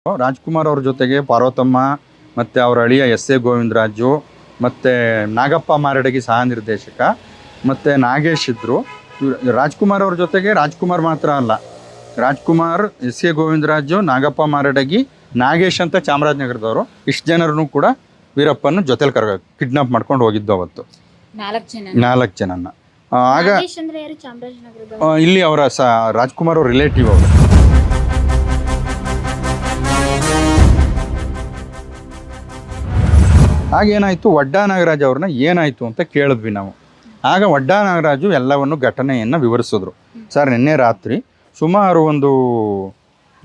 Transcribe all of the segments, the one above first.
ರಾಜ್ಕುಮಾರ್ ಅವ್ರ ಜೊತೆಗೆ ಪಾರ್ವತಮ್ಮ ಮತ್ತು ಅವರ ಅಳಿಯ ಎಸ್ ಎ ಗೋವಿಂದರಾಜು ಮತ್ತು ನಾಗಪ್ಪ ಮಾರಡಗಿ ಸಹ ನಿರ್ದೇಶಕ ಮತ್ತು ನಾಗೇಶ್ ಇದ್ದರು. ರಾಜ್ಕುಮಾರ್ ಅವ್ರ ಜೊತೆಗೆ ರಾಜ್ಕುಮಾರ್ ಮಾತ್ರ ಅಲ್ಲ, ರಾಜ್ಕುಮಾರ್, ಎಸ್ ಎ ಗೋವಿಂದರಾಜು, ನಾಗಪ್ಪ ಮಾರಡಗಿ, ನಾಗೇಶ್ ಅಂತ ಚಾಮರಾಜನಗರದವರು, ಇಷ್ಟು ಜನರನ್ನು ಕೂಡ ವೀರಪ್ಪನ ಜೊತೆಲಿ ಕಿಡ್ನಾಪ್ ಮಾಡ್ಕೊಂಡು ಹೋಗಿದ್ದು ಅವತ್ತು 4 ಜನನ್ನ. ಆಗ ಇಲ್ಲಿ ಅವರ ರಾಜ್ಕುಮಾರ್ ಅವ್ರ ರಿಲೇಟಿವ್ ಅವರು. ಆಗ ಏನಾಯಿತು, ವಡ್ಡಾ ನಾಗರಾಜ್ ಅವ್ರನ್ನ ಏನಾಯಿತು ಅಂತ ಕೇಳಿದ್ವಿ ನಾವು. ಆಗ ವಡ್ಡಾ ನಾಗರಾಜು ಎಲ್ಲವನ್ನು ಘಟನೆಯನ್ನು ವಿವರಿಸಿದ್ರು. ಸರ್, ನಿನ್ನೆ ರಾತ್ರಿ ಸುಮಾರು ಒಂದು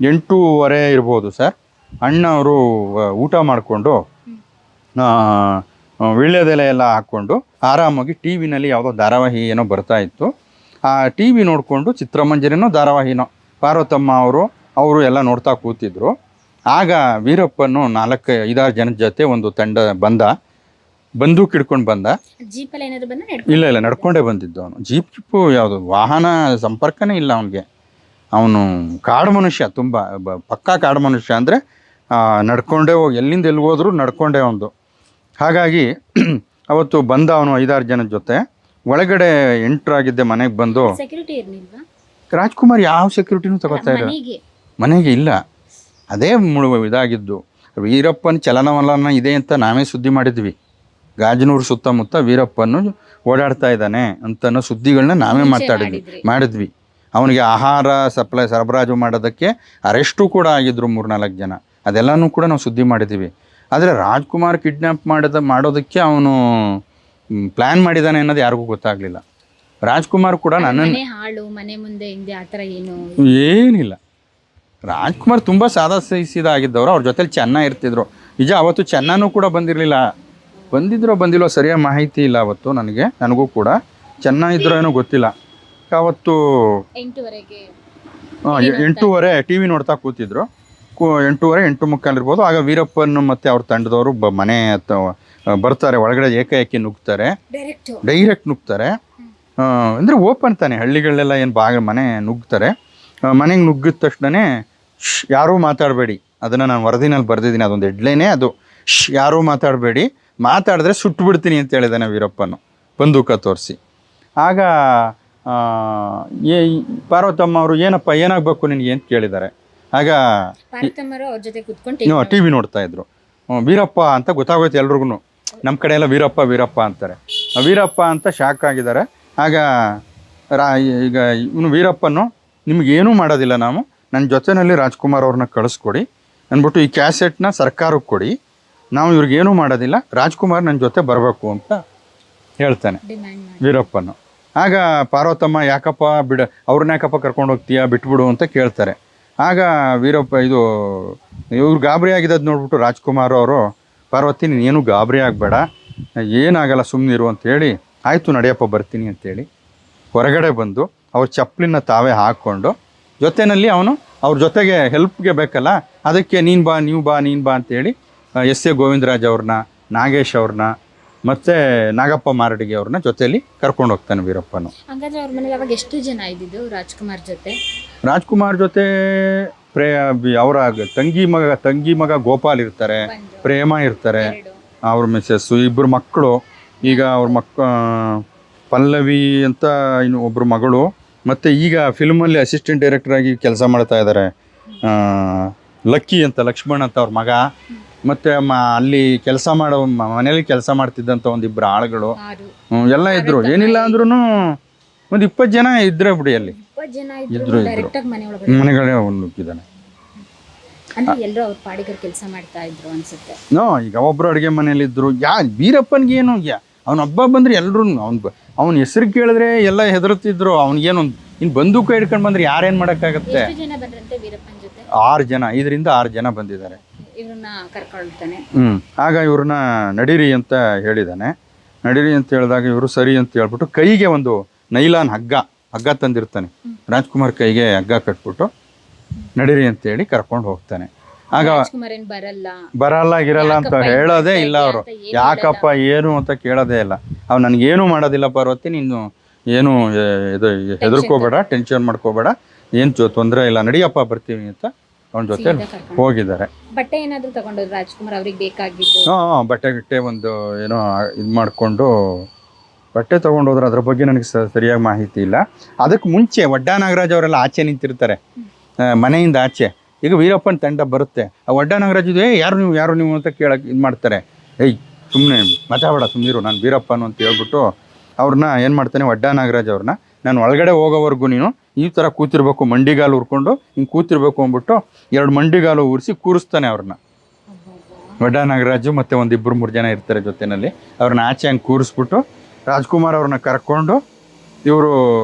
8:30 ಇರ್ಬೋದು ಸರ್, ಅಣ್ಣ ಅವರು ಊಟ ಮಾಡಿಕೊಂಡು ವೀಳ್ಯದೆಲೆ ಎಲ್ಲ ಹಾಕ್ಕೊಂಡು ಆರಾಮಾಗಿ ಟಿ ವಿನಲ್ಲಿ ಯಾವುದೋ ಧಾರಾವಾಹಿ ಏನೋ ಬರ್ತಾ ಇತ್ತು. ಆ ಟಿ ವಿ ನೋಡಿಕೊಂಡು ಚಿತ್ರಮಂಜರಿನೋ ಧಾರಾವಾಹಿನೋ ಪಾರ್ವತಮ್ಮ ಅವರು ಎಲ್ಲ ನೋಡ್ತಾ ಕೂತಿದ್ರು. ಆಗ ವೀರಪ್ಪನು 4-5 ಜನದ ಜೊತೆ ಒಂದು ತಂಡ ಬಂದೂಕ್ ಹಿಡ್ಕೊಂಡು ಬಂದ. ಇಲ್ಲ ನಡ್ಕೊಂಡೇ ಬಂದಿದ್ದು ಅವನು. ಜೀಪು ಯಾವುದು ವಾಹನ ಸಂಪರ್ಕನೇ ಇಲ್ಲ ಅವನಿಗೆ. ಅವನು ಕಾಡು ಮನುಷ್ಯ, ತುಂಬ ಪಕ್ಕಾ ಕಾಡು ಮನುಷ್ಯ. ಅಂದರೆ ನಡ್ಕೊಂಡೇ ಹೋಗಿ ಎಲ್ಲಿಂದ ಎಲ್ಲಿ ಹೋದ್ರು ನಡ್ಕೊಂಡೇ ಒಂದು. ಹಾಗಾಗಿ ಅವತ್ತು ಬಂದ ಅವನು 5-6 ಜನದ ಜೊತೆ. ಒಳಗಡೆ ಎಂಟ್ರಾಗಿದ್ದೆ ಮನೆಗೆ ಬಂದು. ರಾಜ್ಕುಮಾರ್ ಯಾವ ಸೆಕ್ಯೂರಿಟಿನೂ ತಗೋತಾ ಇರೋ ಮನೆಗೆ ಇಲ್ಲ. ಅದೇ ಇದಾಗಿದ್ದು. ವೀರಪ್ಪನ ಚಲನವಲನ ಇದೆ ಅಂತ ನಾವೇ ಸುದ್ದಿ ಮಾಡಿದ್ವಿ. ಗಾಜನೂರು ಸುತ್ತಮುತ್ತ ವೀರಪ್ಪನು ಓಡಾಡ್ತಾ ಇದ್ದಾನೆ ಅಂತನೋ ಸುದ್ದಿಗಳನ್ನ ನಾವೇ ಮಾಡಿದ್ವಿ. ಅವನಿಗೆ ಆಹಾರ ಸರಬರಾಜು ಮಾಡೋದಕ್ಕೆ ಅರೆಸ್ಟು ಕೂಡ ಆಗಿದ್ರು 3-4 ಜನ. ಅದೆಲ್ಲನೂ ಕೂಡ ನಾವು ಸುದ್ದಿ ಮಾಡಿದ್ದೀವಿ. ಆದರೆ ರಾಜ್ಕುಮಾರ್ ಕಿಡ್ನ್ಯಾಪ್ ಮಾಡೋದಕ್ಕೆ ಅವನು ಪ್ಲ್ಯಾನ್ ಮಾಡಿದ್ದಾನೆ ಅನ್ನೋದು ಯಾರಿಗೂ ಗೊತ್ತಾಗಲಿಲ್ಲ. ರಾಜ್ಕುಮಾರ್ ಕೂಡ ಏನಿಲ್ಲ. ರಾಜ್ಕುಮಾರ್ ತುಂಬ ಸಾದಾ ಸೀದಾ ಆಗಿದ್ದವರು. ಅವ್ರ ಜೊತೆಲಿ ಚೆನ್ನ ಇರ್ತಿದ್ರು. ನಿಜ ಅವತ್ತು ಚೆನ್ನನೂ ಕೂಡ ಬಂದಿಲ್ಲೋ ಸರಿಯಾದ ಮಾಹಿತಿ ಇಲ್ಲ ಅವತ್ತು ನನಗೂ ಕೂಡ. ಚೆನ್ನ ಇದ್ರೋ ಏನೋ ಗೊತ್ತಿಲ್ಲ. ಅವತ್ತು 8:30 ಟಿ ವಿ ನೋಡ್ತಾ ಕೂತಿದ್ರು. 8:30-8:45 ಇರ್ಬೋದು. ಆಗ ವೀರಪ್ಪನ ಮತ್ತು ಅವ್ರ ತಂಡದವರು ಮನೆ ಬರ್ತಾರೆ. ಒಳಗಡೆ ಏಕಾಏಕಿ ನುಗ್ತಾರೆ, ಡೈರೆಕ್ಟ್ ನುಗ್ತಾರೆ. ಅಂದರೆ ಓಪನ್ ತಾನೆ, ಹಳ್ಳಿಗಳಲ್ಲೆಲ್ಲ ಏನು ಮನೆ ನುಗ್ತಾರೆ. ಮನೆಗೆ ನುಗ್ಗಿದ ತಕ್ಷಣ ಯಾರೂ ಮಾತಾಡಬೇಡಿ, ಅದನ್ನು ನಾನು ವರದಿನಲ್ಲಿ ಬರೆದಿದ್ದೀನಿ, ಅದೊಂದು ಹೆಡ್ಲೈನೇ ಅದು. ಯಾರೂ ಮಾತಾಡಬೇಡಿ, ಮಾತಾಡಿದ್ರೆ ಸುಟ್ಟು ಬಿಡ್ತೀನಿ ಅಂತ ಹೇಳಿದ್ದಾನೆ ವೀರಪ್ಪನು ಬಂದೂಕ ತೋರಿಸಿ. ಆಗ ಪಾರ್ವತಮ್ಮ ಅವರು ಏನಪ್ಪ ಏನಾಗಬೇಕು ನಿನಗೆ ಅಂತ ಕೇಳಿದ್ದಾರೆ. ಆಗ ಟಿ ವಿ ನೋಡ್ತಾ ಇದ್ರು. ವೀರಪ್ಪ ಅಂತ ಗೊತ್ತಾಗೋಯ್ತು ಎಲ್ರಿಗೂ. ನಮ್ಮ ಕಡೆ ಎಲ್ಲ ವೀರಪ್ಪ ಅಂತಾರೆ. ವೀರಪ್ಪ ಅಂತ ಶಾಕ್ ಆಗಿದ್ದಾರೆ. ಆಗ ಈಗ ಇವನು ವೀರಪ್ಪನು, ನಿಮಗೇನೂ ಮಾಡೋದಿಲ್ಲ, ನಾವು ನನ್ನ ಜೊತೆಯಲ್ಲಿ ರಾಜ್ಕುಮಾರ್ ಅವ್ರನ್ನ ಕಳಿಸ್ಕೊಡಿ ಅಂದ್ಬಿಟ್ಟು ಈ ಕ್ಯಾಸೆಟ್ನ ಸರ್ಕಾರಕ್ಕೆ ಕೊಡಿ, ನಾವು ಇವ್ರಿಗೇನೂ ಮಾಡೋದಿಲ್ಲ, ರಾಜ್ಕುಮಾರ್ ನನ್ನ ಜೊತೆ ಬರಬೇಕು ಅಂತ ಹೇಳ್ತಾನೆ ವೀರಪ್ಪನು. ಆಗ ಪಾರ್ವತಮ್ಮ ಯಾಕಪ್ಪ ಅವ್ರನ್ನ ಯಾಕಪ್ಪ ಕರ್ಕೊಂಡು ಹೋಗ್ತೀಯಾ, ಬಿಟ್ಬಿಡು ಅಂತ ಕೇಳ್ತಾರೆ. ಆಗ ವೀರಪ್ಪ ಇವ್ರು ಗಾಬರಿ ಆಗಿದ್ದು ನೋಡ್ಬಿಟ್ಟು ರಾಜ್ಕುಮಾರ್ ಅವರು, ಪಾರ್ವತಿ ನೀನೇನು ಗಾಬರಿ ಆಗಬೇಡ, ಏನಾಗಲ್ಲ ಸುಮ್ಮನಿರು ಅಂತೇಳಿ, ಆಯಿತು ನಡಿಯಪ್ಪ ಬರ್ತೀನಿ ಅಂತೇಳಿ ಹೊರಗಡೆ ಬಂದು ಅವ್ರ ಚಪ್ಪಲಿನ ತಾವೇ ಹಾಕ್ಕೊಂಡು ಜೊತೆಯಲ್ಲಿ ಅವನು ಅವ್ರ ಜೊತೆಗೆ ಹೆಲ್ಪ್ಗೆ ಬೇಕಲ್ಲ, ಅದಕ್ಕೆ ನೀನು ಬಾ ಅಂತೇಳಿ ಎಸ್ ಎ ಗೋವಿಂದರಾಜ್ ಅವ್ರನ್ನ, ನಾಗೇಶ್ ಅವ್ರನ್ನ ಮತ್ತು ನಾಗಪ್ಪ ಮಾರಡಿಗೆ ಅವ್ರನ್ನ ಜೊತೆಯಲ್ಲಿ ಕರ್ಕೊಂಡು ಹೋಗ್ತಾನೆ ವೀರಪ್ಪನು. ರಾಜ್ಕುಮಾರ್ ಜೊತೆ ಅವರ ತಂಗಿ ಮಗ ಗೋಪಾಲ್ ಇರ್ತಾರೆ, ಪ್ರೇಮ ಇರ್ತಾರೆ, ಅವ್ರ ಮಿಸ್ಸಸ್, 2 ಮಕ್ಕಳು. ಈಗ ಅವ್ರ ಪಲ್ಲವಿ ಅಂತ ಒಬ್ಬರು ಮಗಳು, ಮತ್ತು ಈಗ ಫಿಲ್ಮಲ್ಲಿ ಅಸಿಸ್ಟೆಂಟ್ ಡೈರೆಕ್ಟರ್ ಆಗಿ ಕೆಲಸ ಮಾಡ್ತಾ ಇದ್ದಾರೆ ಲಕ್ಕಿ ಅಂತ, ಲಕ್ಷ್ಮಣ್ ಅಂತ ಅವ್ರ ಮಗ. ಮತ್ತು ಅಲ್ಲಿ ಕೆಲಸ ಮಾಡೋ ಮನೇಲಿ ಕೆಲಸ ಮಾಡ್ತಿದ್ದಂಥ 1-2 ಆಳುಗಳು ಎಲ್ಲ ಇದ್ರು. ಏನಿಲ್ಲ ಅಂದ್ರೂ ಒಂದು 20 ಜನ ಇದ್ರೆ ಬಿಡಿ, ಅಲ್ಲಿ ಇದ್ರು ಮನೆಗಳೇ ನುಗ್ಗಿದ್ದಾನೆ. ಈಗ ಒಬ್ರು ಅಡುಗೆ ಮನೇಲಿದ್ರು. ವೀರಪ್ಪನಿಗೆ ಏನು, ಅವ್ನ ಹಬ್ಬ ಬಂದ್ರೆ ಎಲ್ರು ಅವ್ನ ಹೆಸರು ಕೇಳಿದ್ರೆ ಎಲ್ಲ ಹೆದರುತ್ತಿದ್ರು. ಅವ್ನಿಗೇನು ಇನ್ನು ಬಂದೂಕ ಹಿಡ್ಕೊಂಡು ಬಂದ್ರೆ ಯಾರೇನು ಮಾಡೋಕ್ಕಾಗತ್ತೆ. 6 ಜನ, 5-6 ಜನ ಬಂದಿದ್ದಾರೆ. ಆಗ ಇವ್ರನ್ನ ನಡೀರಿ ಅಂತ ಹೇಳಿದಾನೆ. ನಡೀರಿ ಅಂತ ಹೇಳಿದಾಗ ಇವರು ಸರಿ ಅಂತ ಹೇಳ್ಬಿಟ್ಟು ಕೈಗೆ ಒಂದು ನೈಲಾನ್ ಹಗ್ಗ ತಂದಿರ್ತಾನೆ. ರಾಜ್ಕುಮಾರ್ ಕೈಗೆ ಹಗ್ಗ ಕಟ್ಬಿಟ್ಟು ನಡೀರಿ ಅಂತೇಳಿ ಕರ್ಕೊಂಡು ಹೋಗ್ತಾನೆ. ಆಗ ಬರಲ್ಲ ಅಂತ ಹೇಳೋದೇ ಇಲ್ಲ ಅವರು. ಯಾಕಪ್ಪ ಏನು ಅಂತ ಕೇಳೋದೇ ಇಲ್ಲ. ಅವ್ನು ನನಗೇನು ಮಾಡೋದಿಲ್ಲ ಪಾರ್ವತಿ, ನೀನು ಏನು ಹೆದರ್ಕೋಬೇಡ, ಟೆನ್ಷನ್ ಮಾಡ್ಕೋಬೇಡ, ಏನು ತೊಂದರೆ ಇಲ್ಲ, ನಡಿಯಪ್ಪ ಬರ್ತೀವಿ ಅಂತ ಅವನ ಜೊತೆ ಹೋಗಿದ್ದಾರೆ. ಬಟ್ಟೆ ಏನಾದ್ರು ತಗೊಂಡೋದ್ರು ರಾಜ್ಕುಮಾರ್ ಅವ್ರಿಗೆ ಬೇಕಾಗಿದ್ದು? ಬಟ್ಟೆ ಗಿಟ್ಟೆ ಒಂದು ಏನೋ ಇದು ಮಾಡಿಕೊಂಡು ಬಟ್ಟೆ ತೊಗೊಂಡೋದ್ರೆ ಅದ್ರ ಬಗ್ಗೆ ನನಗೆ ಸರಿಯಾಗಿ ಮಾಹಿತಿ ಇಲ್ಲ. ಅದಕ್ಕೆ ಮುಂಚೆ ವಡ್ಡಾ ನಾಗರಾಜ್ ಅವರೆಲ್ಲ ಆಚೆ ನಿಂತಿರ್ತಾರೆ ಮನೆಯಿಂದ ಆಚೆ. ಈಗ ವೀರಪ್ಪನ ತಂಡ ಬರುತ್ತೆ, ಆ ವಡ್ಡಾ ನಾಗರಾಜ್ ಇದೆ ಯಾರು ನೀವು ಅಂತ ಕೇಳಕ್ಕೆ ಇದು ಮಾಡ್ತಾರೆ. ಸುಮ್ಮನೆ ಮಜಾಬೇಡ ಸುಮ್ಮನಿರು, ನಾನು ವೀರಪ್ಪನು ಅಂತ ಹೇಳ್ಬಿಟ್ಟು ಅವ್ರನ್ನ ಏನು ಮಾಡ್ತಾನೆ ವಡ್ಡಾ ನಾಗರಾಜ್ ಅವ್ರನ್ನ, ನಾನು ಒಳಗಡೆ ಹೋಗೋವರೆಗೂ ನೀನು ಈ ಥರ ಕೂತಿರ್ಬೇಕು, ಮಂಡಿಗಾಲು ಉರ್ಕೊಂಡು ಹಿಂಗೆ ಕೂತಿರ್ಬೇಕು ಅಂದ್ಬಿಟ್ಟು 2 ಮಂಡಿಗಾಲು ಉರಿಸಿ ಕೂರಿಸ್ತಾನೆ ಅವ್ರನ್ನ. ವಡ್ಡಾ ನಾಗರಾಜು ಮತ್ತು 1-2-3 ಜನ ಇರ್ತಾರೆ ಜೊತೆಯಲ್ಲಿ. ಅವ್ರನ್ನ ಆಚೆ ಹಂಗೆ ಕೂರಿಸ್ಬಿಟ್ಟು ರಾಜ್ಕುಮಾರ್ ಅವ್ರನ್ನ ಕರ್ಕೊಂಡು ಇವರು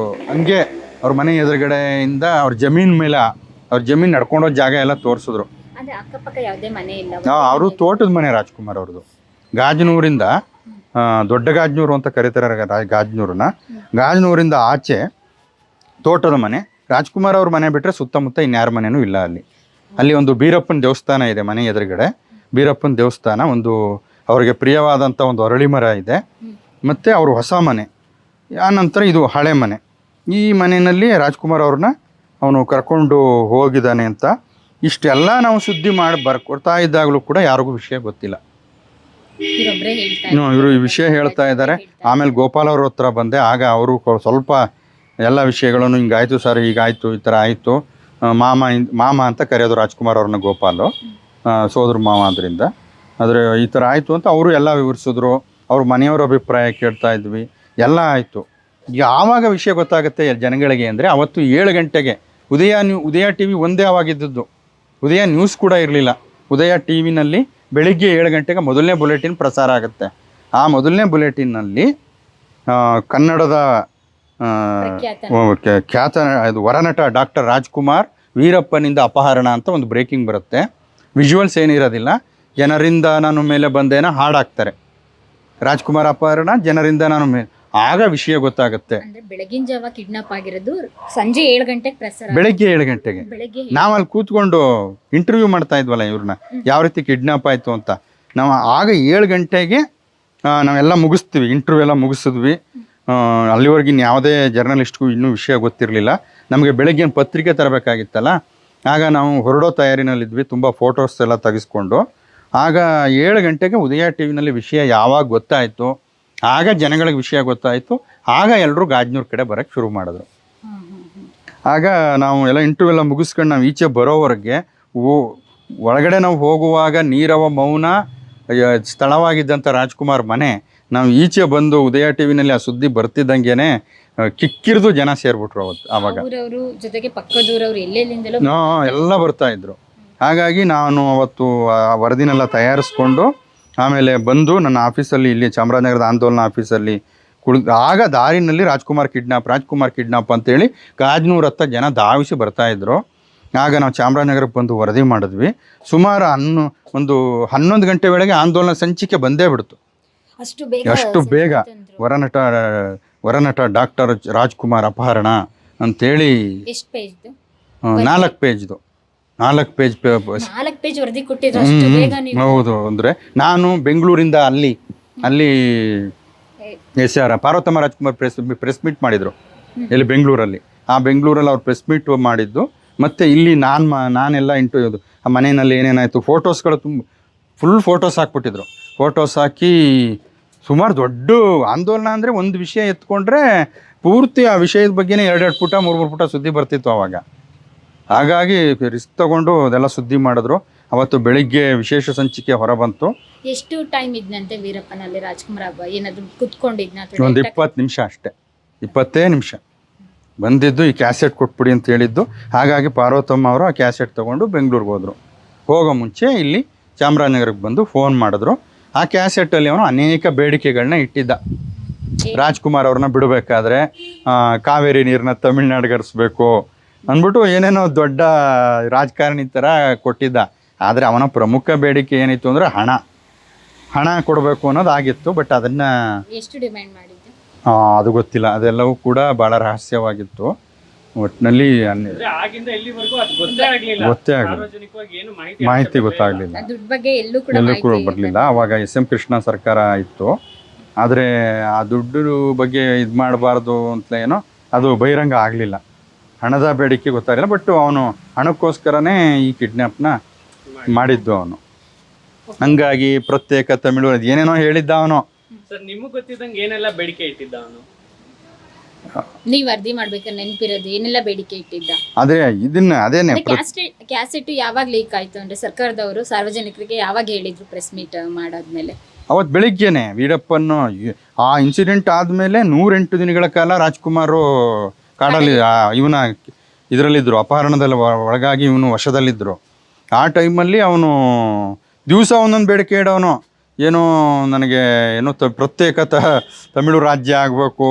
ಹಂಗೆ ಅವ್ರ ಮನೆ ಎದುರುಗಡೆಯಿಂದ ಅವ್ರ ಜಮೀನ್ ಮೇಲೆ, ಅವ್ರ ಜಮೀನು ನಡ್ಕೊಂಡೋಗಿ ಜಾಗ ಎಲ್ಲ ತೋರಿಸಿದ್ರು. ಅವರು ತೋಟದ ಮನೆ ರಾಜ್ಕುಮಾರ್ ಅವ್ರದ್ದು. ಗಾಜನೂರಿಂದ ದೊಡ್ಡ ಗಾಜನೂರು ಅಂತ ಕರೀತಾರೆ ಗಾಜನೂರನ್ನ. ಗಾಜನೂರಿಂದ ಆಚೆ ತೋಟದ ಮನೆ. ರಾಜ್ಕುಮಾರ್ ಅವ್ರ ಮನೆ ಬಿಟ್ಟರೆ ಸುತ್ತಮುತ್ತ ಇನ್ಯಾರ ಮನೆಯೂ ಇಲ್ಲ ಅಲ್ಲಿ. ಅಲ್ಲಿ ಒಂದು ಬೀರಪ್ಪನ ದೇವಸ್ಥಾನ ಇದೆ ಮನೆ ಎದುರುಗಡೆ. ಬೀರಪ್ಪನ ದೇವಸ್ಥಾನ, ಒಂದು ಅವ್ರಿಗೆ ಪ್ರಿಯವಾದಂಥ ಒಂದು ಅರಳಿ ಮರ ಇದೆ, ಮತ್ತು ಅವ್ರ ಹೊಸ ಮನೆ. ಆನಂತರ ಇದು ಹಳೆ ಮನೆ. ಈ ಮನೆಯಲ್ಲಿ ರಾಜ್ಕುಮಾರ್ ಅವ್ರನ್ನ ಅವನು ಕರ್ಕೊಂಡು ಹೋಗಿದ್ದಾನೆ ಅಂತ ಇಷ್ಟೆಲ್ಲ ನಾವು ಸುದ್ದಿ ಮಾಡಿ ಬರ್ಕೊಡ್ತಾ ಇದ್ದಾಗಲೂ ಕೂಡ ಯಾರಿಗೂ ವಿಷಯ ಗೊತ್ತಿಲ್ಲ. ಇವರು ಈ ವಿಷಯ ಹೇಳ್ತಾ ಇದ್ದಾರೆ. ಆಮೇಲೆ ಗೋಪಾಲ್ ಅವ್ರ ಹತ್ರ ಬಂದೆ, ಆಗ ಅವರು ಸ್ವಲ್ಪ ಎಲ್ಲ ವಿಷಯಗಳನ್ನು ಹಿಂಗಾಯ್ತು ಸರ್, ಹೀಗಾಯ್ತು, ಈ ಥರ ಆಯಿತು, ಮಾಮ ಅಂತ ಕರೆಯೋದು ರಾಜ್ಕುಮಾರ್ ಅವ್ರನ್ನ ಗೋಪಾಲು, ಸೋದರ ಮಾವ ಅದರಿಂದ. ಆದರೆ ಈ ಥರ ಆಯಿತು ಅಂತ ಅವರು ಎಲ್ಲ ವಿವರಿಸಿದ್ರು. ಅವ್ರ ಮನೆಯವರ ಅಭಿಪ್ರಾಯ ಕೇಳ್ತಾ ಇದ್ವಿ, ಎಲ್ಲ ಆಯಿತು. ಯಾವಾಗ ವಿಷಯ ಗೊತ್ತಾಗುತ್ತೆ ಜನಗಳಿಗೆ ಅಂದರೆ ಅವತ್ತು 7 ಗಂಟೆಗೆ ಉದಯ ಟಿ ವಿ ಒಂದೇ ಆವಾಗಿದ್ದದ್ದು. ಉದಯ ನ್ಯೂಸ್ ಕೂಡ ಇರಲಿಲ್ಲ. ಉದಯ ಟಿ ವಿನಲ್ಲಿ ಬೆಳಿಗ್ಗೆ 7 ಗಂಟೆಗೆ ಮೊದಲನೇ ಬುಲೆಟಿನ್ ಪ್ರಸಾರ ಆಗುತ್ತೆ. ಆ ಮೊದಲನೇ ಬುಲೆಟಿನ್ನಲ್ಲಿ ಕನ್ನಡದ ಖ್ಯಾತ ವರನಟ ಡಾಕ್ಟರ್ ರಾಜ್ಕುಮಾರ್ ವೀರಪ್ಪನಿಂದ ಅಪಹರಣ ಅಂತ ಒಂದು ಬ್ರೇಕಿಂಗ್ ಬರುತ್ತೆ. ವಿಜುವಲ್ಸ್ ಏನಿರೋದಿಲ್ಲ, ಜನರಿಂದ ನಾನು ಮೇಲೆ ಬಂದೇನ ಹಾಡಾಕ್ತಾರೆ. ರಾಜ್ಕುಮಾರ್ ಅಪಹರಣ, ಜನರಿಂದ ನಾನು ಮೇಲೆ, ಆಗ ವಿಷಯ ಗೊತ್ತಾಗುತ್ತೆ. ಬೆಳಗಿನ ಜಾವ ಕಿಡ್ನಾಪ್ ಆಗಿರೋದು ಸಂಜೆ 7 ಗಂಟೆಗೆ ಪ್ರಸಾರ. ಬೆಳಗ್ಗೆ 7 ಗಂಟೆಗೆ ನಾವು ಅಲ್ಲಿ ಕೂತ್ಕೊಂಡು ಇಂಟರ್ವ್ಯೂ ಮಾಡ್ತಾ ಇದ್ವಲ್ಲ ಇವ್ರನ್ನ, ಯಾವ ರೀತಿ ಕಿಡ್ನಾಪ್ ಆಯಿತು ಅಂತ. ನಾವು ಆಗ 7 ಗಂಟೆಗೆ ನಾವೆಲ್ಲ ಮುಗಿಸ್ತೀವಿ, ಇಂಟರ್ವ್ಯೂ ಎಲ್ಲ ಮುಗಿಸಿದ್ವಿ. ಅಲ್ಲಿವರೆಗೆ ಯಾವುದೇ ಜರ್ನಲಿಸ್ಟ್ಗೂ ಇನ್ನೂ ವಿಷಯ ಗೊತ್ತಿರಲಿಲ್ಲ. ನಮಗೆ ಬೆಳಗ್ಗೆ ಪತ್ರಿಕೆ ತರಬೇಕಾಗಿತ್ತಲ್ಲ, ಆಗ ನಾವು ಹೊರಡೋ ತಯಾರಿನಲ್ಲಿದ್ವಿ, ತುಂಬ ಫೋಟೋಸ್ ಎಲ್ಲ ತೆಗೆಸ್ಕೊಂಡು. ಆಗ 7 ಗಂಟೆಗೆ ಉದಯ ಟಿ ವಿನಲ್ಲಿ ವಿಷಯ ಯಾವಾಗ ಗೊತ್ತಾಯಿತು, ಆಗ ಜನಗಳಿಗೆ ವಿಷಯ ಗೊತ್ತಾಯಿತು. ಆಗ ಎಲ್ಲರೂ ಗಾಜನೂರು ಕಡೆ ಬರೋಕ್ಕೆ ಶುರು ಮಾಡಿದ್ರು. ಆಗ ನಾವು ಎಲ್ಲ ಇಂಟರ್ವ್ಯೂ ಎಲ್ಲ ಮುಗಿಸ್ಕೊಂಡು ನಾವು ಈಚೆ ಬರೋವರೆಗೆ ಒಳಗಡೆ ನಾವು ಹೋಗುವಾಗ ನೀರವ ಮೌನ ಸ್ಥಳವಾಗಿದ್ದಂಥ ರಾಜ್ಕುಮಾರ್ ಮನೆ, ನಾವು ಈಚೆ ಬಂದು ಉದಯ ಟಿ ವಿನಲ್ಲಿ ಆ ಸುದ್ದಿ ಬರ್ತಿದ್ದಂಗೆ ಕಿಕ್ಕಿರಿದು ಜನ ಸೇರ್ಬಿಟ್ರು ಅವತ್ತು. ಆವಾಗ ಜೊತೆಗೆ ಪಕ್ಕದೂರವರು ಎಲ್ಲ ಬರ್ತಾ ಇದ್ರು. ಹಾಗಾಗಿ ನಾನು ಅವತ್ತು ಆ ವರದಿನೆಲ್ಲ ತಯಾರಿಸ್ಕೊಂಡು ಆಮೇಲೆ ಬಂದು ನನ್ನ ಆಫೀಸಲ್ಲಿ, ಇಲ್ಲಿ ಚಾಮರಾಜನಗರದ ಆಂದೋಲನ ಆಫೀಸಲ್ಲಿ ಆಗ ದಾರಿನಲ್ಲಿ ರಾಜ್ಕುಮಾರ್ ಕಿಡ್ನಾಪ್ ಅಂತೇಳಿ ಗಾಜನೂರು ಹತ್ತ ಜನ ಧಾವಿಸಿ ಬರ್ತಾಯಿದ್ರು. ಆಗ ನಾವು ಚಾಮರಾಜನಗರಕ್ಕೆ ಬಂದು ವರದಿ ಮಾಡಿದ್ವಿ. ಸುಮಾರು 11 ಗಂಟೆ ವೇಳೆಗೆ ಆಂದೋಲನ ಸಂಚಿಕೆ ಬಂದೇ ಬಿಡ್ತು. ಅಷ್ಟು ಬೇಗ ವರನಟ ಡಾಕ್ಟರ್ ರಾಜ್ಕುಮಾರ್ ಅಪಹರಣ ಅಂತೇಳಿ 4 ಪೇಜ್ದು 4 ಪೇಜ್ ವರದಿ ಕೊಟ್ಟಿದ್ರು. ಹೌದು. ಅಂದರೆ ನಾನು ಬೆಂಗಳೂರಿಂದ ಅಲ್ಲಿ SR Parvathamma Rajkumar press meet ಮಾಡಿದರು ಇಲ್ಲಿ ಬೆಂಗಳೂರಲ್ಲಿ. ಆ ಬೆಂಗಳೂರಲ್ಲಿ ಅವ್ರು ಪ್ರೆಸ್ ಮೀಟ್ ಮಾಡಿದ್ದು. ಮತ್ತು ಇಲ್ಲಿ ನಾನೆಲ್ಲ ಆ ಮನೆಯಲ್ಲಿ ಏನೇನಾಯಿತು ಫೋಟೋಸ್ಗಳು ಫುಲ್ ಫೋಟೋಸ್ ಹಾಕ್ಬಿಟ್ಟಿದ್ರು. ಫೋಟೋಸ್ ಹಾಕಿ ಸುಮಾರು ದೊಡ್ಡ ಆಂದೋಲನ ಅಂದರೆ ಒಂದು ವಿಷಯ ಎತ್ಕೊಂಡ್ರೆ ಪೂರ್ತಿ ಆ ವಿಷಯದ ಬಗ್ಗೆನೇ 2 ಪುಟ 3 ಪುಟ ಸುದ್ದಿ ಬರ್ತಿತ್ತು ಆವಾಗ. ಹಾಗಾಗಿ ರಿಸ್ಕ್ ತಗೊಂಡು ಅದೆಲ್ಲ ಸುದ್ದಿ ಮಾಡಿದ್ರು. ಅವತ್ತು ಬೆಳಿಗ್ಗೆ ವಿಶೇಷ ಸಂಚಿಕೆ ಹೊರ ಬಂತು. ಎಷ್ಟು ಟೈಮ್ ಇದ್ನಂತೆ ವೀರಪ್ಪನಲ್ಲಿ ರಾಜ್ಕುಮಾರ್ ಏನಾದ್ರು ಕುತ್ಕೊಂಡಿದ್ನ? ಒಂದು 20 ನಿಮಿಷ ಅಷ್ಟೇ, 20 ನಿಮಿಷ ಬಂದಿದ್ದು. ಈ ಕ್ಯಾಸೆಟ್ ಕೊಟ್ಬಿಡಿ ಅಂತ ಹೇಳಿದ್ದು. ಹಾಗಾಗಿ ಪಾರ್ವತಮ್ಮ ಅವರು ಆ ಕ್ಯಾಸೆಟ್ ತೊಗೊಂಡು ಬೆಂಗಳೂರಿಗೆ ಹೋದರು. ಹೋಗೋ ಮುಂಚೆ ಇಲ್ಲಿ ಚಾಮರಾಜನಗರಕ್ಕೆ ಬಂದು ಫೋನ್ ಮಾಡಿದ್ರು. ಆ ಕ್ಯಾಸೆಟ್ಟಲ್ಲಿ ಅವನು ಅನೇಕ ಬೇಡಿಕೆಗಳನ್ನ ಇಟ್ಟಿದ್ದ. ರಾಜ್ಕುಮಾರ್ ಅವ್ರನ್ನ ಬಿಡಬೇಕಾದ್ರೆ ಕಾವೇರಿ ನೀರನ್ನ ತಮಿಳ್ನಾಡಿಗರಿಸ್ಬೇಕು ಅಂದ್ಬಿಟ್ಟು ಏನೇನೋ ದೊಡ್ಡ ರಾಜಕಾರಣಿ ಥರ ಕೊಟ್ಟಿದ್ದ. ಆದರೆ ಅವನ ಪ್ರಮುಖ ಬೇಡಿಕೆ ಏನಿತ್ತು ಅಂದರೆ ಹಣ ಕೊಡಬೇಕು ಅನ್ನೋದಾಗಿತ್ತು. ಬಟ್ ಅದನ್ನು ಎಷ್ಟು ಡಿಮ್ಯಾಂಡ್ ಮಾಡಿದ್ದು ಅದು ಗೊತ್ತಿಲ್ಲ. ಅದೆಲ್ಲವೂ ಕೂಡ ಭಾಳ ರಹಸ್ಯವಾಗಿತ್ತು. ಒಟ್ಟಿನಲ್ಲಿ ಗೊತ್ತೇ ಆಗಲಿಲ್ಲ, ಮಾಹಿತಿ ಗೊತ್ತಾಗಲಿಲ್ಲ, ಎಲ್ಲೂ ಕೂಡ ಬರಲಿಲ್ಲ. ಆವಾಗ SM ಕೃಷ್ಣ ಸರ್ಕಾರ ಇತ್ತು. ಆದರೆ ಆ ದುಡ್ಡು ಬಗ್ಗೆ ಇದು ಮಾಡಬಾರ್ದು ಅಂತ ಏನೋ ಅದು ಬಹಿರಂಗ ಆಗಲಿಲ್ಲ. ಹಣದ ಬೇಡಿಕೆ ಗೊತ್ತಾಗಿಲ್ಲ, ಬಟ್ ಅವನು ಹಣಕ್ಕೋಸ್ಕರನೇ ಈ ಕಿಡ್ನ್ಯಾಪ್ನ ಮಾಡಿದ್ದು ಅವನು. ಹಂಗಾಗಿ ಪ್ರತ್ಯೇಕ ತಮಿಳು ಏನೇನೋ ಹೇಳಿದ್ದ ಅವನು. ಸರ್ ನಿಮಗೆ ಗೊತ್ತಿದ್ದಂಗೆ ಏನೆಲ್ಲ ಬೇಡಿಕೆ ಇಟ್ಟಿದ್ದ ಅವನು? ನೀವ್ ವರದಿ ಮಾಡ್ಬೇಕಾದ್ರೆ ನೆನಪಿರೋದು ಏನೆಲ್ಲ ಬೇಡಿಕೆ ಇಟ್ಟಿದ್ದ? ಅದೇ ಇದನ್ನ ಅದೇನೆ ಕ್ಯಾಸೆಟ್ ಯಾವಾಗ ಲೀಕ್ ಆಯ್ತು ಅಂದ್ರೆ ಸರ್ಕಾರದವರು ಸಾರ್ವಜನಿಕರಿಗೆ ಯಾವಾಗ ಹೇಳಿದ್ರು ಪ್ರೆಸ್ ಮೀಟ್ ಮಾಡಾದ್ಮೇಲೆ? ಅವತ್ತು ಬೆಳಿಗ್ಗೆನೆ ವೀರಪ್ಪನ್ ಆ ಇನ್ಸಿಡೆಂಟ್ ಆದಮೇಲೆ 108 ದಿನಗಳ ಕಾಲ ರಾಜ್ಕುಮಾರ್ ಕಾಡಲ್ಲಿ ಇವನ ಇದರಲ್ಲಿದ್ದರು, ಅಪಹರಣದಲ್ಲಿ ಒಳಗಾಗಿ ಇವನು ವಶದಲ್ಲಿದ್ದರು. ಆ ಟೈಮಲ್ಲಿ ಅವನು ದಿವಸ ಒಂದೊಂದು ಬೇಡಿಕೆ ಇಡೋನು. ಏನೋ ನನಗೆ ಏನೋ ಪ್ರತ್ಯೇಕ ತಮಿಳು ರಾಜ್ಯ ಆಗಬೇಕು,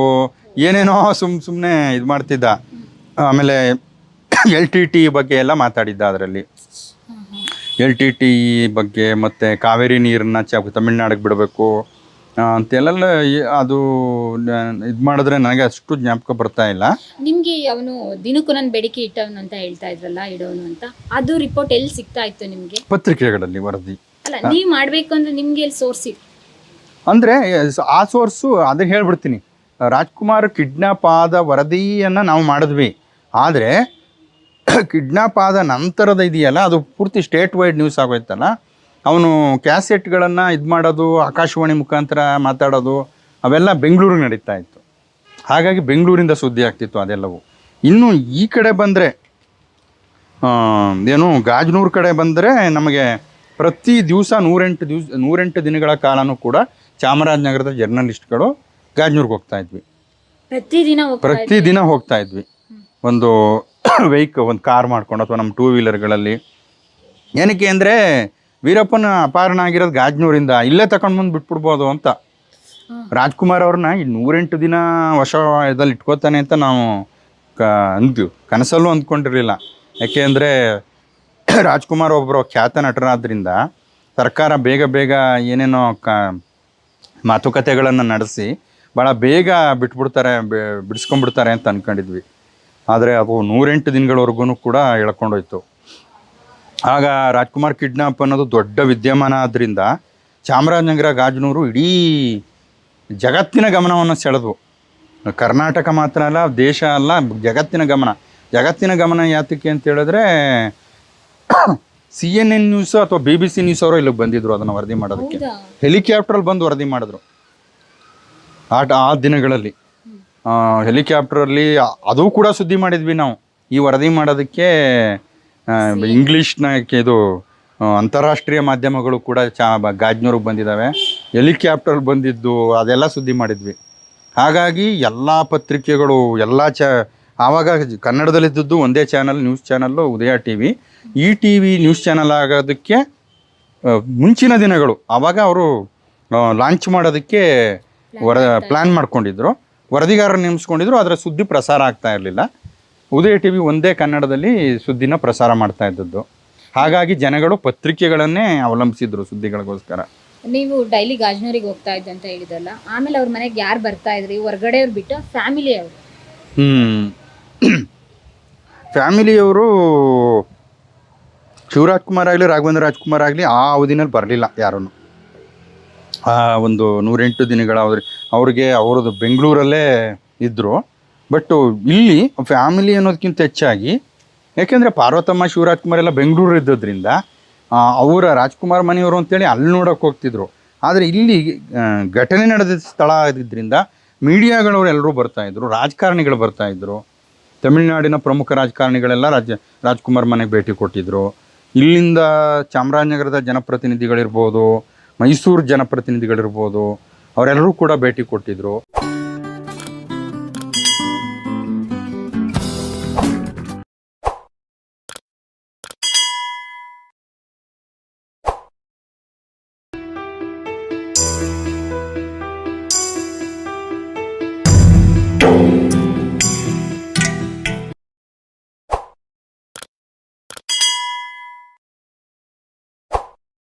ಏನೇನೋ ಸುಮ್ಮನೆ ಇದು ಮಾಡ್ತಿದ್ದ. ಆಮೇಲೆ LTT ಬಗ್ಗೆ ಎಲ್ಲ ಮಾತಾಡಿದ್ದ. ಅದರಲ್ಲಿ LTT ಬಗ್ಗೆ ಮತ್ತು ಕಾವೇರಿ ನೀರನ್ನ ತಮಿಳ್ನಾಡಿಗೆ ಬಿಡಬೇಕು ಅಂತೆಲ್ಲ ಅದು ಇದು ಮಾಡಿದ್ರೆ ನನಗೆ ಅಷ್ಟು ಜ್ಞಾಪಕ ಬರ್ತಾ ಇಲ್ಲ. ನಿಮ್ಗೆ ಅವನು ದಿನಕ್ಕೂ ನನ್ನ ಬೇಡಿಕೆ ಇಟ್ಟವನು ಅಂತ ಹೇಳ್ತಾ ಇದ್ರಲ್ಲ, ಇಡೋನು ಅಂತ, ಅದು ರಿಪೋರ್ಟ್ ಎಲ್ಲಿ ಸಿಗ್ತಾ ಇತ್ತು ನಿಮ್ಗೆ? ಪತ್ರಿಕೆಗಳಲ್ಲಿ ವರದಿ. ಅಲ್ಲ, ನೀವ್ ಮಾಡ್ಬೇಕು ಅಂದ್ರೆ ನಿಮ್ಗೆ ಎಲ್ಲಿ ಸೋರ್ಸ್ ಇತ್ತು? ಅಂದರೆ ಆ ಸೋರ್ಸು ಅದನ್ನ ಹೇಳ್ಬಿಡ್ತೀನಿ. ರಾಜ್ಕುಮಾರ್ ಕಿಡ್ನಾಪ್ ಆದ ವರದಿಯನ್ನು ನಾವು ಮಾಡಿದ್ವಿ, ಆದರೆ ಕಿಡ್ನಾಪ್ ಆದ ನಂತರದ ಇದೆಯಲ್ಲ ಅದು ಪೂರ್ತಿ ಸ್ಟೇಟ್ ವೈಡ್ ನ್ಯೂಸ್ ಆಗೋಯ್ತಲ್ಲ. ಅವನು ಕ್ಯಾಸೆಟ್ಗಳನ್ನು ಇದು ಮಾಡೋದು, ಆಕಾಶವಾಣಿ ಮುಖಾಂತರ ಮಾತಾಡೋದು ಅವೆಲ್ಲ ಬೆಂಗಳೂರಿಗೆ ನಡೀತಾ ಇತ್ತು. ಹಾಗಾಗಿ ಬೆಂಗಳೂರಿಂದ ಸುದ್ದಿ ಆಗ್ತಿತ್ತು ಅದೆಲ್ಲವೂ. ಇನ್ನು ಈ ಕಡೆ ಬಂದರೆ ಏನು ಗಾಜನೂರು ಕಡೆ ಬಂದರೆ ನಮಗೆ ಪ್ರತಿ ದಿವಸ 108 ದಿನಗಳ ಕಾಲನೂ ಕೂಡ ಚಾಮರಾಜನಗರದ ಜರ್ನಲಿಸ್ಟ್ಗಳು ಗಾಜನೂರ್ಗೆ ಹೋಗ್ತಾ ಇದ್ವಿ. ಪ್ರತಿದಿನ ಹೋಗ್ತಾ ಇದ್ವಿ. ಒಂದು ಒಂದು ಕಾರ್ ಮಾಡ್ಕೊಂಡು ಅಥವಾ ನಮ್ಮ 2 ವೀಲರ್ಗಳಲ್ಲಿ. ಏನಕ್ಕೆ ಅಂದರೆ ವೀರಪ್ಪನ ಅಪಹರಣ ಆಗಿರೋದು ಗಾಜನೂರಿಂದ, ಇಲ್ಲೇ ತಗೊಂಡು ಬಂದು ಬಿಟ್ಬಿಡ್ಬೋದು ಅಂತ. ರಾಜ್ಕುಮಾರ್ ಅವ್ರನ್ನ ಈ 108 ದಿನ ವಶದಲ್ಲಿ ಇಟ್ಕೋತಾನೆ ಅಂತ ನಾವು ಅಂದ್ವಿ, ಕನಸಲ್ಲೂ ಅಂದ್ಕೊಂಡಿರಲಿಲ್ಲ. ಯಾಕೆ ಅಂದರೆ ರಾಜ್ಕುಮಾರ್ ಒಬ್ಬರು ಖ್ಯಾತ ನಟರಾದ್ರಿಂದ ಸರ್ಕಾರ ಬೇಗ ಏನೇನೋ ಮಾತುಕತೆಗಳನ್ನು ನಡೆಸಿ ಭಾಳ ಬೇಗ ಬಿಡಿಸ್ಕೊಂಡ್ಬಿಡ್ತಾರೆ ಅಂತ ಅಂದ್ಕೊಂಡಿದ್ವಿ. ಆದರೆ ಅದು 108 ದಿನಗಳವರೆಗೂ ಕೂಡ ಎಳ್ಕೊಂಡೋಯ್ತು. ಆಗ ರಾಜ್ಕುಮಾರ್ ಕಿಡ್ನಾಪ್ ಅನ್ನೋದು ದೊಡ್ಡ ವಿದ್ಯಮಾನ ಆದ್ದರಿಂದ ಚಾಮರಾಜನಗರ ಗಾಜನೂರು ಇಡೀ ಜಗತ್ತಿನ ಗಮನವನ್ನು ಸೆಳೆದ್ವು. ಕರ್ನಾಟಕ ಮಾತ್ರ ಅಲ್ಲ, ದೇಶ ಅಲ್ಲ, ಜಗತ್ತಿನ ಗಮನ ಯಾತಕ್ಕೆ ಅಂತ ಹೇಳಿದ್ರೆ CNN ನ್ಯೂಸು ಅಥವಾ BBC ನ್ಯೂಸ್ ಅವರು ಇಲ್ಲಿಗೆ ಬಂದಿದ್ರು ಅದನ್ನು ವರದಿ ಮಾಡೋದಕ್ಕೆ. ಹೆಲಿಕಾಪ್ಟ್ರಲ್ಲಿ ಬಂದು ವರದಿ ಮಾಡಿದ್ರು ಆ ದಿನಗಳಲ್ಲಿ. ಹೆಲಿಕಾಪ್ಟ್ರಲ್ಲಿ ಅದು ಕೂಡ ಸುದ್ದಿ ಮಾಡಿದ್ವಿ ನಾವು. ಈ ವರದಿ ಮಾಡೋದಕ್ಕೆ ಇಂಗ್ಲೀಷ್ನ ಇದು ಅಂತಾರಾಷ್ಟ್ರೀಯ ಮಾಧ್ಯಮಗಳು ಕೂಡ ಗಾಜನೂರಿಗೆ ಬಂದಿದ್ದಾವೆ. ಹೆಲಿಕಾಪ್ಟ್ರಲ್ಲಿ ಬಂದಿದ್ದು ಅದೆಲ್ಲ ಸುದ್ದಿ ಮಾಡಿದ್ವಿ. ಹಾಗಾಗಿ ಎಲ್ಲ ಪತ್ರಿಕೆಗಳು ಎಲ್ಲ ಆವಾಗ ಕನ್ನಡದಲ್ಲಿದ್ದದ್ದು ಒಂದೇ ಚಾನಲ್, ನ್ಯೂಸ್ ಚಾನಲ್ಲು ಉದಯ TV. ಈ TV ನ್ಯೂಸ್ ಚಾನಲ್ ಆಗೋದಕ್ಕೆ ಮುಂಚಿನ ದಿನಗಳು ಆವಾಗ ಅವರು ಲಾಂಚ್ ಮಾಡೋದಕ್ಕೆ ಪ್ಲ್ಯಾನ್ ಮಾಡ್ಕೊಂಡಿದ್ರು, ವರದಿಗಾರರು ನೇಮಿಸ್ಕೊಂಡಿದ್ರು. ಅದರ ಸುದ್ದಿ ಪ್ರಸಾರ ಆಗ್ತಾ ಇರಲಿಲ್ಲ. ಉದಯ TV ಒಂದೇ ಕನ್ನಡದಲ್ಲಿ ಸುದ್ದಿನ ಪ್ರಸಾರ ಮಾಡ್ತಾ ಇದ್ದದ್ದು. ಹಾಗಾಗಿ ಜನಗಳು ಪತ್ರಿಕೆಗಳನ್ನೇ ಅವಲಂಬಿಸಿದ್ರು ಸುದ್ದಿಗಳಿಗೋಸ್ಕರ. ನೀವು ಡೈಲಿ ಗಾಜನೂರಿಗೆ ಹೋಗ್ತಾ ಇದ್ದ ಅಂತ ಹೇಳಿದ್ರಲ್ಲ, ಆಮೇಲೆ ಅವ್ರ ಮನೆಗೆ ಯಾರು ಬರ್ತಾ ಇದ್ರಿ? ಹೊರಗಡೆಯವ್ರು ಬಿಟ್ಟು ಫ್ಯಾಮಿಲಿಯವರು? ಫ್ಯಾಮಿಲಿಯವರು ಶಿವರಾಜ್ಕುಮಾರ್ ಆಗಲಿ ರಾಘವೇಂದ್ರ ರಾಜ್ಕುಮಾರ್ ಆಗಲಿ ಆ ಅವಧಿನಲ್ಲಿ ಬರಲಿಲ್ಲ ಯಾರೂ. ಆ ಒಂದು 108 ದಿನಗಳ ಅವ್ರಿಗೆ ಅವ್ರದ್ದು ಬೆಂಗಳೂರಲ್ಲೇ ಇದ್ದರು. ಬಟ್ಟು ಇಲ್ಲಿ ಫ್ಯಾಮಿಲಿ ಅನ್ನೋದಕ್ಕಿಂತ ಹೆಚ್ಚಾಗಿ, ಯಾಕೆಂದರೆ ಪಾರ್ವತಮ್ಮ ಶಿವರಾಜ್ಕುಮಾರ್ ಎಲ್ಲ ಬೆಂಗಳೂರು ಇದ್ದದ್ರಿಂದ ಅವರ ರಾಜ್ಕುಮಾರ್ ಮನೆಯವರು ಅಂತೇಳಿ ಅಲ್ಲಿ ನೋಡೋಕೆ ಹೋಗ್ತಿದ್ರು. ಆದರೆ ಇಲ್ಲಿ ಘಟನೆ ನಡೆದ ಸ್ಥಳ ಆಗಿದ್ದರಿಂದ ಮೀಡಿಯಾಗಳವರು ಎಲ್ಲರೂ ಬರ್ತಾಯಿದ್ರು, ರಾಜಕಾರಣಿಗಳು ಬರ್ತಾಯಿದ್ರು. ತಮಿಳುನಾಡಿನ ಪ್ರಮುಖ ರಾಜಕಾರಣಿಗಳೆಲ್ಲ ರಾಜ್ಕುಮಾರ್ ಮನೆಗೆ ಭೇಟಿ ಕೊಟ್ಟಿದ್ದರು. ಇಲ್ಲಿಂದ ಚಾಮರಾಜನಗರದ ಜನಪ್ರತಿನಿಧಿಗಳಿರ್ಬೋದು, ಮೈಸೂರು ಜನಪ್ರತಿನಿಧಿಗಳಿರ್ಬೋದು, ಅವರೆಲ್ಲರೂ ಕೂಡ ಭೇಟಿ ಕೊಟ್ಟಿದ್ದರು.